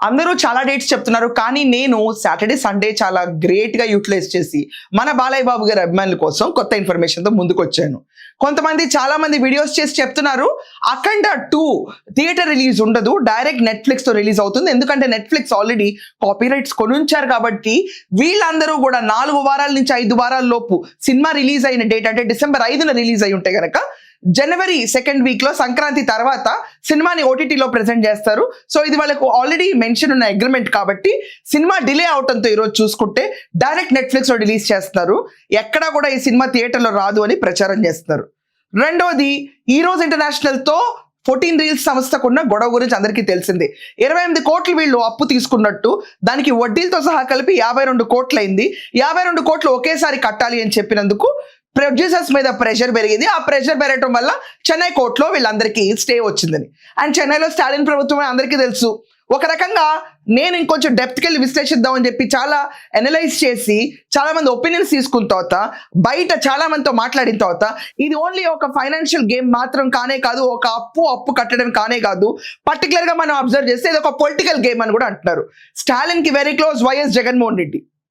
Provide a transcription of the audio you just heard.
అందరూ చాలా డేట్స్ చెప్తున్నారు, కానీ నేను సాటర్డే సండే చాలా గ్రేట్గా యూటిలైజ్ చేసి మన బాలయ్య బాబు గారి అభిమానుల కోసం కొత్త ఇన్ఫర్మేషన్తో ముందుకు వచ్చాను. చాలా మంది వీడియోస్ చేసి చెప్తున్నారు అఖండ 2 థియేటర్ రిలీజ్ ఉండదు, డైరెక్ట్ నెట్ఫ్లిక్స్తో రిలీజ్ అవుతుంది. ఎందుకంటే నెట్ఫ్లిక్స్ ఆల్రెడీ కాపీరైట్స్ కొనుంచారు కాబట్టి వీళ్ళందరూ కూడా 4 వారాల నుంచి 5 వారాల లోపు సినిమా రిలీజ్ అయిన డేట్ అంటే డిసెంబర్ 5న రిలీజ్ అయి ఉంటే కనుక జనవరి 2nd వీక్లో సంక్రాంతి తర్వాత సినిమాని ఓటీటీలో ప్రెజెంట్ చేస్తారు. సో ఇది వాళ్ళకు ఆల్రెడీ మెన్షన్ ఉన్న అగ్రిమెంట్ కాబట్టి సినిమా డిలే అవడంతో ఈరోజు చూసుకుంటే డైరెక్ట్ నెట్ఫ్లిక్స్లో రిలీజ్ చేస్తున్నారు. ఎక్కడా కూడా ఈ సినిమా థియేటర్లో రాదు అని ప్రచారం చేస్తున్నారు. రెండోది, ఈ రోజు ఇంటర్నేషనల్తో 14 రీల్స్ సంస్థకున్న గొడవ గురించి అందరికీ తెలిసిందే. 28 కోట్లు వీళ్ళు అప్పు తీసుకున్నట్టు, దానికి వడ్డీలతో సహా కలిపి 52 కోట్లు అయింది. 52 కోట్లు ఒకేసారి కట్టాలి అని చెప్పినందుకు ప్రొడ్యూసర్స్ మీద ప్రెషర్ పెరిగింది. ఆ ప్రెషర్ పెరగటం వల్ల చెన్నై కోర్టులో వీళ్ళందరికీ స్టే వచ్చిందని. అండ్ చెన్నైలో స్టాలిన్ ప్రభుత్వం అందరికీ తెలుసు. ఒక రకంగా నేను ఇంకొంచెం డెప్త్కి వెళ్ళి విశ్లేషిద్దామని చెప్పి చాలా అనలైజ్ చేసి చాలా మంది ఒపీనియన్స్ తీసుకున్న తర్వాత, బయట చాలా మందితో మాట్లాడిన తర్వాత, ఇది ఓన్లీ ఒక ఫైనాన్షియల్ గేమ్ మాత్రం కానే కాదు, ఒక అప్పు కట్టడం కానే కాదు, పర్టికులర్గా మనం అబ్జర్వ్ చేస్తే ఇది ఒక పొలిటికల్ గేమ్ అని కూడా అంటున్నారు. స్టాలిన్కి very close YS Jaganmohan Reddy.